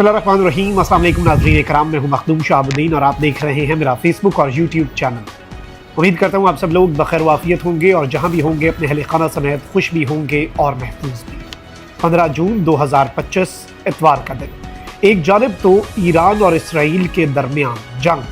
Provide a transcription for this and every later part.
बिस्मिल्लाहिर्रहमानिर्रहीम। अस्सलाम वालेकुम नाज़रीन कराम, मैं हूं मखदूम शाहबुद्दीन और आप देख रहे हैं मेरा फेसबुक और यूट्यूब चैनल। उम्मीद करता हूं आप सब लोग बखैर वाफियत होंगे और जहां भी होंगे अपने अहले खाना समेत खुश भी होंगे और महफूज भी। 15 जून 2025 इतवार का दिन। एक जानिब तो ईरान और इसराइल के दरमियान जंग,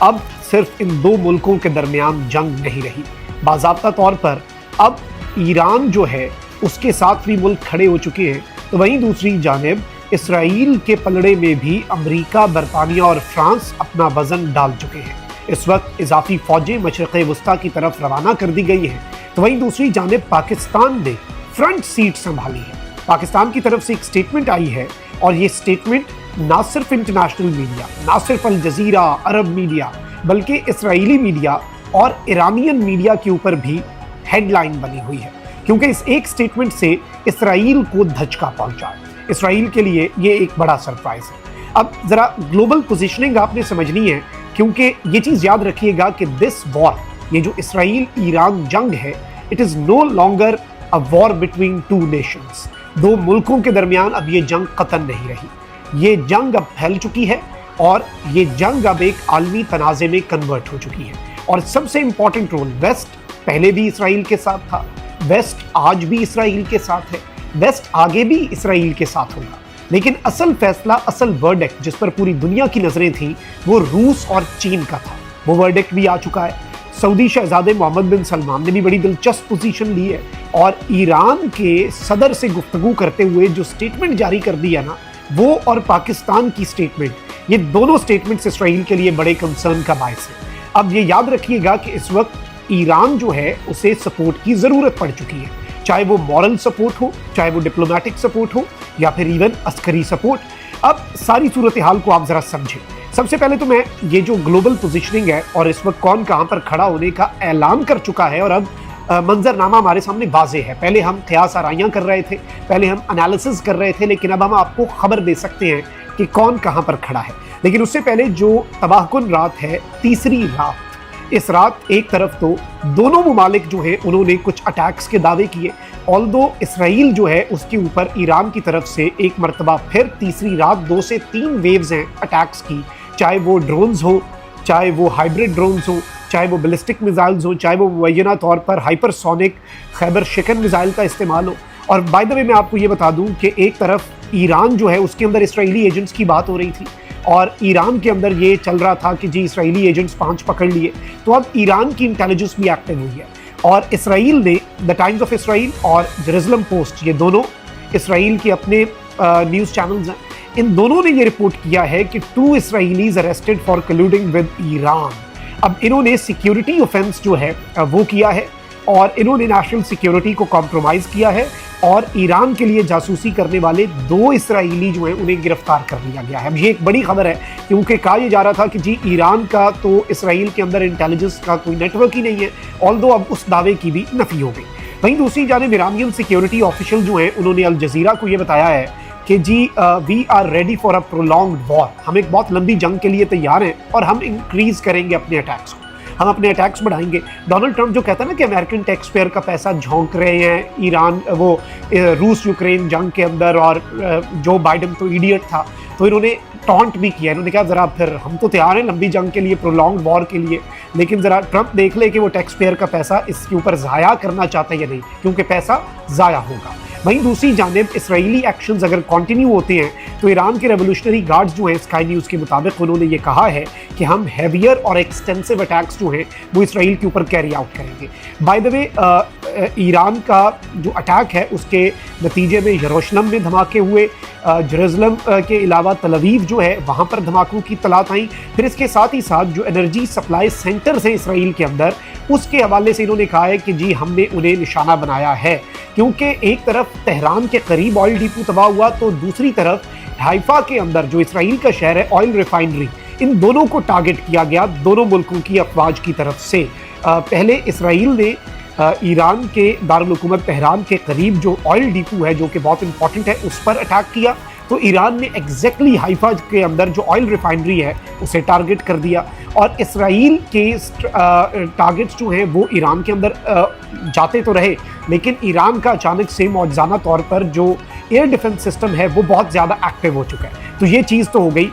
अब सिर्फ इन दो मुल्कों के दरमियान जंग नहीं रही, बाज़ाब्ता तौर पर अब ईरान जो है उसके साथ भी मुल्क खड़े हो चुके हैं, तो वहीं दूसरी जानिब इसराइल के पलड़े में भी अमेरिका, बरतानिया और फ्रांस अपना वजन डाल चुके हैं। इस वक्त इजाफी फौजें मशरिक़ वस्ता की तरफ रवाना कर दी गई हैं, तो वहीं दूसरी जानिब पाकिस्तान ने फ्रंट सीट संभाली है। पाकिस्तान की तरफ से एक स्टेटमेंट आई है और ये स्टेटमेंट ना सिर्फ इंटरनेशनल मीडिया, ना सिर्फ अल जजीरा, अरब मीडिया, बल्कि इसराइली मीडिया और ईरानियन मीडिया के ऊपर भी हेडलाइन बनी हुई है, क्योंकि इस एक स्टेटमेंट से इसराइल को धचका पहुंचा। इसराइल के लिए ये एक बड़ा सरप्राइज है। अब जरा ग्लोबल पोजीशनिंग आपने समझनी है, क्योंकि ये चीज याद रखिएगा कि दिस वॉर, ये जो इसराइल ईरान जंग है, it is no longer a war between two nations. दो मुल्कों के दरमियान अब ये जंग कतन नहीं रही, ये जंग अब फैल चुकी है और ये जंग अब एक आलमी तनाज़े में कन्वर्ट हो चुकी है। और सबसे इंपॉर्टेंट रोल वेस्ट पहले भी इसराइल के साथ था, वेस्ट आज भी इसराइल के साथ है, वेस्ट आगे भी इसराइल के साथ होगा। लेकिन असल फैसला, असल वर्डिक्ट जिस पर पूरी दुनिया की नजरें थी, वो रूस और चीन का था। वो वर्डिक्ट भी आ चुका है। सऊदी शहजादे मोहम्मद बिन सलमान ने भी बड़ी दिलचस्प पोजीशन ली है और ईरान के सदर से गुफ्तगू करते हुए जो स्टेटमेंट जारी कर दिया ना, वो और पाकिस्तान की स्टेटमेंट, ये दोनों स्टेटमेंट्स इसराइल के लिए बड़े कंसर्न का बायस है। अब ये याद रखिएगा कि इस वक्त ईरान जो है उसे सपोर्ट की जरूरत पड़ चुकी है, चाहे वो मॉरल सपोर्ट हो, चाहे वो डिप्लोमेटिक सपोर्ट हो, या फिर इवन अस्करी सपोर्ट। अब सारी सूरत हाल को आप जरा समझें। सबसे पहले तो मैं ये जो ग्लोबल पोजीशनिंग है और इस वक्त कौन कहां पर खड़ा होने का ऐलान कर चुका है और अब मंजरनामा हमारे सामने वाज़े है। पहले हम क़यास आराइयां कर रहे थे, पहले हम एनालिसिस कर रहे थे, लेकिन अब हम आपको खबर दे सकते हैं कि कौन कहां पर खड़ा है। लेकिन उससे पहले जो तबाहकुन रात है, तीसरी रात, इस रात एक तरफ तो दोनों मुमालिक जो है उन्होंने कुछ अटैक्स के दावे किए, ऑल्दो इसराइल जो है उसके ऊपर ईरान की तरफ से एक मरतबा फिर तीसरी रात 2 से 3 वेव्स हैं अटैक्स की, चाहे वो ड्रोन्स हो, चाहे वो हाइब्रिड ड्रोन्स हो, चाहे वो बैलिस्टिक मिसाइल्स हो, चाहे वो मुबैना तौर पर हाइपरसोनिक खैबर शिकन मिसाइल का इस्तेमाल हो। और बाय द वे मैं आपको ये बता दूं कि एक तरफ ईरान जो है उसके अंदर इसराइली एजेंट्स की बात हो रही थी और ईरान के अंदर ये चल रहा था कि जी इसराइली एजेंट्स 5 पकड़ लिए, तो अब ईरान की इंटेलिजेंस भी एक्टिव हुई है और इसराइल ने द टाइम्स ऑफ इसराइल और जेरूसलम पोस्ट, ये दोनों इसराइल के अपने न्यूज़ चैनल्स हैं, इन दोनों ने ये रिपोर्ट किया है कि 2 Israelis arrested for colluding with Iran. अब इन्होंने सिक्योरिटी ऑफेंस जो है वो किया है और इन्होंने नेशनल सिक्योरिटी को कॉम्प्रोमाइज़ किया है और ईरान के लिए जासूसी करने वाले 2 इसराइली जो हैं उन्हें गिरफ्तार कर लिया गया है। अब ये एक बड़ी खबर है, क्योंकि कहा यह जा रहा था कि जी ईरान का तो इसराइल के अंदर इंटेलिजेंस का कोई नेटवर्क ही नहीं है, ऑल्दो अब उस दावे की भी नफी हो गई। वहीं दूसरी जानिब ईरानियन सिक्योरिटी ऑफिशियल जो हैं उन्होंने अल जजीरा को ये बताया है कि जी we are ready for a prolonged war, हम एक बहुत लंबी जंग के लिए तैयार हैं और हम इंक्रीज करेंगे अपने अटैक्स को, हम अपने अटैक्स बढ़ाएंगे। डोनाल्ड ट्रंप जो कहता है ना कि अमेरिकन टैक्स पेयर का पैसा झोंक रहे हैं ईरान, वो रूस यूक्रेन जंग के अंदर, और जो बाइडन तो इडियट था, तो इन्होंने टॉन्ट भी किया। इन्होंने कहा ज़रा फिर हम तो तैयार हैं लंबी जंग के लिए, प्रोलॉन्ग्ड वॉर के लिए, लेकिन ज़रा ट्रंप देख ले कि वो टैक्स पेयर का पैसा इसके ऊपर ज़ाया करना चाहता है या नहीं, क्योंकि पैसा ज़ाया होगा। वहीं दूसरी जानिब इसराइली एक्शंस अगर कंटिन्यू होते हैं तो ईरान के रेवोल्यूशनरी गार्ड्स जो हैं, स्काई न्यूज़ के मुताबिक उन्होंने ये कहा है कि हम हैवियर और एक्सटेंसिव अटैक्स जो हैं वो इसराइल के ऊपर कैरी आउट करेंगे। बाय द वे ईरान का जो अटैक है उसके नतीजे में यरूशलेम में धमाके हुए, जेरूसलम के अलावा तल अवीव जो है वहाँ पर धमाकों की तलात आई। फिर इसके साथ ही साथ जो एनर्जी सप्लाई सेंटर्स हैं इसराइल के अंदर, उसके हवाले से इन्होंने कहा है कि जी हमने उन्हें निशाना बनाया है, क्योंकि एक तरफ तेहरान के करीब ऑयल डिपो तबाह हुआ तो दूसरी तरफ हाइफा के अंदर जो इसराइल का शहर है, ऑयल रिफाइनरी, इन दोनों को टारगेट किया गया दोनों मुल्कों की अफवाज की तरफ से। पहले इसराइल ने ईरान के दारुल हुकूमत तेहरान के करीब जो ऑयल डिपो है, जो कि बहुत इंपॉर्टेंट है, उस पर अटैक किया, तो ईरान ने एग्जैक्टली हाइफा के अंदर जो ऑयल रिफाइनरी है उसे टारगेट कर दिया, और इसराइल के टारगेट्स जो हैं वो ईरान के अंदर जाते तो रहे, लेकिन ईरान का अचानक से मौजूदा तौर पर जो एयर डिफेंस सिस्टम है वो बहुत ज़्यादा एक्टिव हो चुका है। तो ये चीज़ तो हो गई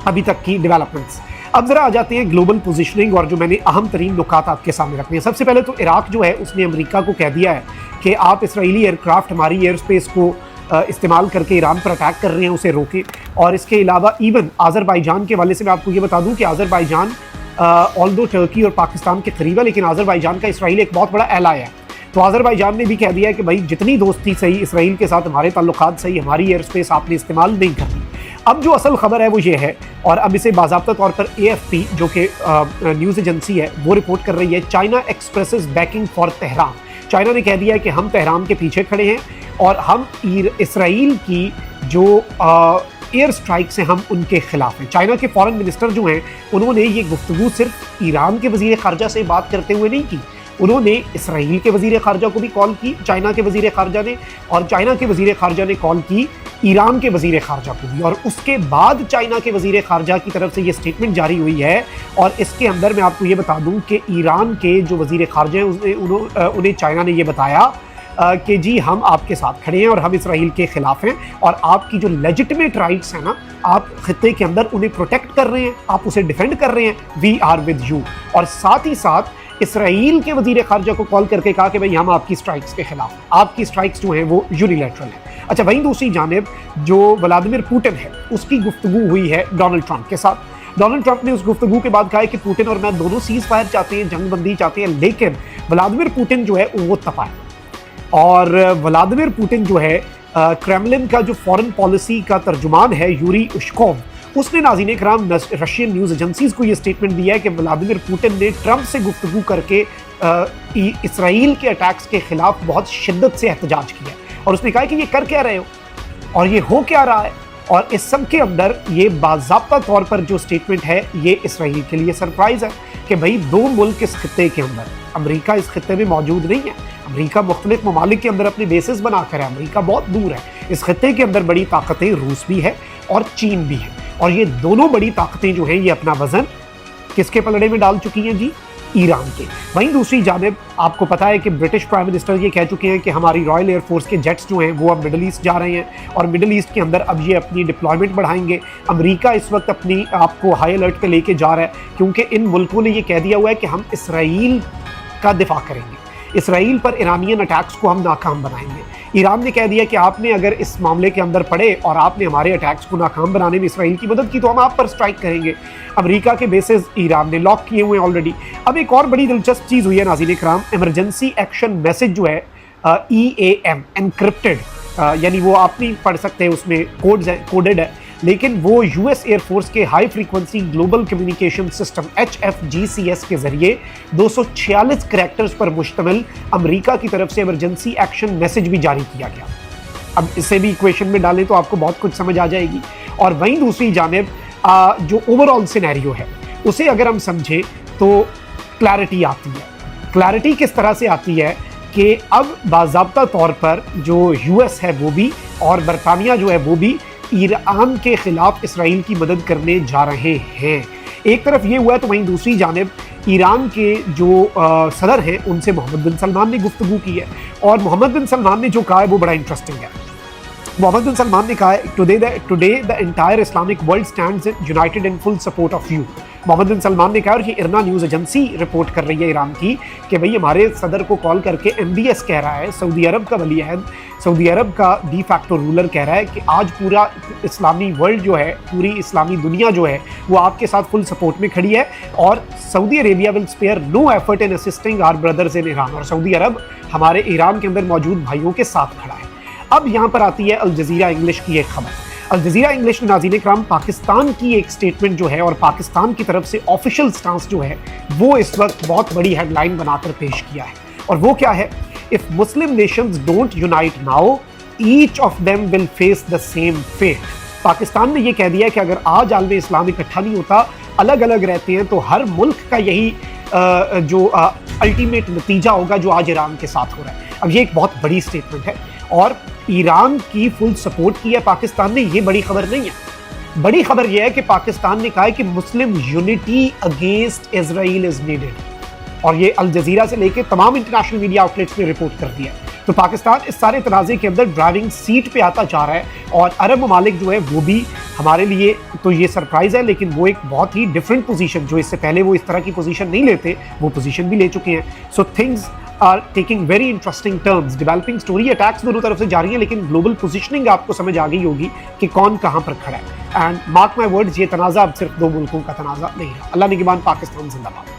अभी तक की डेवलपमेंट्स। अब जरा आ जाते हैं ग्लोबल पोजीशनिंग और जो मैंने अहम तरीन नुकात आपके सामने रखने हैं। सबसे पहले तो इराक जो है उसने अमेरिका को कह दिया है कि आप इसराइली एयरक्राफ्ट हमारी एयर स्पेस को इस्तेमाल करके ईरान पर अटैक कर रहे हैं, उसे रोकें। और इसके अलावा इवन आज़रबाईजान के हवाले से मैं आपको ये बता दूं कि आज़रबाईजान ऑल्दो टर्की और पाकिस्तान के करीब है, लेकिन आज़रबाईजान का इसराइल एक बहुत बड़ा एलाय है। तो आज़रबाईजान ने भी कह दिया है कि भाई जितनी दोस्ती सही इसराइल के साथ हमारे ताल्लुकात सही, हमारी एयर स्पेस आपने इस्तेमाल नहीं करनी। अब जो असल खबर है वो ये है, और अब इसे बाज़ाब्ता तौर पर AFP जो कि न्यूज़ एजेंसी है वो रिपोर्ट कर रही है, China expresses banking for Tehran. China ने कह दिया है कि हम तेहरान के पीछे खड़े हैं और हम इसराइल की जो एयर स्ट्राइक्स हैं हम उनके खिलाफ हैं। चाइना के फॉरेन मिनिस्टर जो हैं उन्होंने ये गुफ्तगू सिर्फ ईरान के वज़ीर ख़ारजा से बात करते हुए नहीं की, उन्होंने इसराइल के वज़ीर ख़ारजा को भी कॉल की, चाइना के वज़ीर ख़ारजा ने, और चाइना के वज़ीर ख़ारजा ने कॉल की ईरान के वज़ीर ख़ारजा को भी, और उसके बाद चाइना के वज़ीर ख़ारजा की तरफ से ये स्टेटमेंट जारी हुई है। और इसके अंदर मैं आपको ये बता दूं कि ईरान के जो वज़ीर ख़ारजा हैं उन्हें चाइना ने ये बताया कि जी हम आपके साथ खड़े हैं और हम इसराइल के ख़िलाफ़ हैं, और आपकी जो लेजिटिमेट राइट्स हैं ना, आप ख़ित्ते के अंदर उन्हें प्रोटेक्ट कर रहे हैं, आप उसे डिफेंड कर रहे हैं, वी आर विद यू। और साथ ही साथ इसराइल के वज़ीर ख़ारजा को कॉल करके कहा कि भाई हम आपकी स्ट्राइक्स के खिलाफ, आपकी स्ट्राइक्स जो हैं वो यूनिलैटरल हैं। अच्छा, वहीं दूसरी जानिब जो व्लादिमीर पुतिन है उसकी गुफ्तगू हुई है डोनाल्ड ट्रंप के साथ। डोनाल्ड ट्रंप ने उस गुफ्तगू के बाद कहा है कि पुतिन और मैं दोनों सीज़ फायर चाहते हैं, जंगबंदी चाहते हैं, लेकिन व्लादिमीर पुतिन जो है वो तपा है। और व्लादिमीर पुतिन जो है क्रेमलिन का जो फॉरेन पॉलिसी का तर्जुमान है यूरी उश्कोव, उसने नाज़रीन इकराम रशियन न्यूज़ एजेंसीज़ को ये स्टेटमेंट दिया है कि व्लादिमीर पुतिन ने ट्रंप से गुफ्तगू करके इसराइल के अटैक्स के खिलाफ बहुत शिद्दत से एहतजाज किया, और उसने कहा कि ये कर क्या रहे हो और ये हो क्या रहा है। और इस सब के अंदर ये बाज़ाब्ता तौर पर जो स्टेटमेंट है ये इसराइल के लिए सरप्राइज़ है कि भाई दो मुल्क इस खित्ते के अंदर, अमेरिका इस खित्ते में मौजूद नहीं है, अमेरिका मुख्तलिफ ममालिक के अंदर अपने बेसिस बनाकर है, अमेरिका बहुत दूर है। इस खित्ते के अंदर बड़ी ताकतें रूस भी है और चीन भी है, और ये दोनों बड़ी ताकतें जो हैं ये अपना वजन किसके पलड़े में डाल चुकी हैं जी, ईरान के। वहीं दूसरी जानिब आपको पता है कि ब्रिटिश प्राइम मिनिस्टर ये कह चुके हैं कि हमारी रॉयल एयरफोर्स के जेट्स जो हैं वो अब मिडल ईस्ट जा रहे हैं, और मिडल ईस्ट के अंदर अब ये अपनी डिप्लॉयमेंट बढ़ाएंगे। अमेरिका इस वक्त अपनी आपको हाई अलर्ट पे लेके जा रहा है, क्योंकि इन मुल्कों ने ये कह दिया हुआ है कि हम इसराइल का दिफा करेंगे, इसराइल पर ईरानियन अटैक्स को हम नाकाम बनाएंगे। ईरान ने कह दिया कि आपने अगर इस मामले के अंदर पड़े और आपने हमारे अटैक्स को नाकाम बनाने में इसराइल की मदद की तो हम आप पर स्ट्राइक करेंगे। अमेरिका के बेसिस ईरान ने लॉक किए हुए हैं ऑलरेडी। अब एक और बड़ी दिलचस्प चीज़ हुई है नाज़रीन इकराम, इमरजेंसी एक्शन मैसेज जो है EAM एनक्रिप्टेड, यानी वो आप नहीं पढ़ सकते, उसमें कोडेड है, लेकिन वो US एयरफोर्स के high frequency global communication system HFGCS के जरिए 246 करैक्टर्स पर मुश्तमिल अमेरिका की तरफ से इमरजेंसी एक्शन मैसेज भी जारी किया गया। अब इसे भी इक्वेशन में डालें तो आपको बहुत कुछ समझ आ जाएगी। और वहीं दूसरी जानिब जो ओवरऑल सिनेरियो है उसे अगर हम समझें तो क्लैरिटी आती है। क्लैरिटी किस तरह से आती है कि अब बाज़ाब्ता तौर पर जो US है वो भी और बरतानिया जो है वो भी ईरान के खिलाफ इसराइल की मदद करने जा रहे हैं। एक तरफ ये हुआ है तो वहीं दूसरी जानिब ईरान के जो सदर हैं उनसे मोहम्मद बिन सलमान ने गुफ्तगू की है, और मोहम्मद बिन सलमान ने जो कहा है वो बड़ा इंटरेस्टिंग है। मोहम्मद बिन सलमान ने कहा है today the entire Islamic world stands united in full support of you. Mohammed bin Salman ने कहा, और ये इरना न्यूज़ एजेंसी रिपोर्ट कर रही है ईरान की, कि भाई हमारे सदर को कॉल करके MBS कह रहा है, सऊदी अरब का वली अहद, सऊदी अरब का डी फैक्टो रूलर कह रहा है कि आज पूरा इस्लामी वर्ल्ड जो है, पूरी इस्लामी दुनिया जो है वो आपके साथ फुल सपोर्ट में खड़ी है, और Saudi Arabia will spare no effort in assisting our brothers in Iran. और सऊदी अरब हमारे ईरान के अंदर मौजूद भाइयों के साथ खड़ा है। अब यहाँ पर आती है अल जज़ीरा इंग्लिश की एक खबर। अल जज़ीरा इंग्लिश ने नाज़रीन इकराम पाकिस्तान की एक स्टेटमेंट जो है और पाकिस्तान की तरफ से ऑफिशियल स्टांस जो है वो इस वक्त बहुत बड़ी हेडलाइन बनाकर पेश किया है, और वो क्या है, if Muslim nations don't unite now each of them will face the same fate. Pakistan ने ये कह दिया कि अगर आज आलम इस्लाम इकट्ठा नहीं होता, अलग अलग रहते हैं, तो हर मुल्क का यही जो अल्टीमेट नतीजा होगा जो आज ईरान के साथ हो रहा है। अब ये एक बहुत बड़ी स्टेटमेंट है, और ईरान की फुल सपोर्ट की है पाकिस्तान ने, ये बड़ी खबर नहीं है। बड़ी खबर यह है कि पाकिस्तान ने कहा है कि Muslim unity against Israel is needed, और ये अल जजीरा से लेकर तमाम इंटरनेशनल मीडिया आउटलेट्स ने रिपोर्ट कर दिया है। तो पाकिस्तान इस सारे तनाज़े के अंदर ड्राइविंग सीट पे आता जा रहा है, और अरब ममालिक जो है वो भी हमारे लिए तो ये सरप्राइज है, लेकिन वो एक बहुत ही डिफरेंट पोजीशन, जो इससे पहले वो इस तरह की पोजीशन नहीं लेते, वो पोजीशन भी ले चुके हैं। So things are taking very interesting turns. Developing story, attacks दोनों तरफ से जारी है, लेकिन ग्लोबल पोजीशनिंग आपको समझ आ गई होगी कि कौन कहां पर खड़ा है। एंड मार्क माई वर्ड्स, ये तनाज़ा अब सिर्फ दो मुल्कों का तनाज़ा नहीं है। अल्लाह निगहबान, पाकिस्तान जिंदाबाद।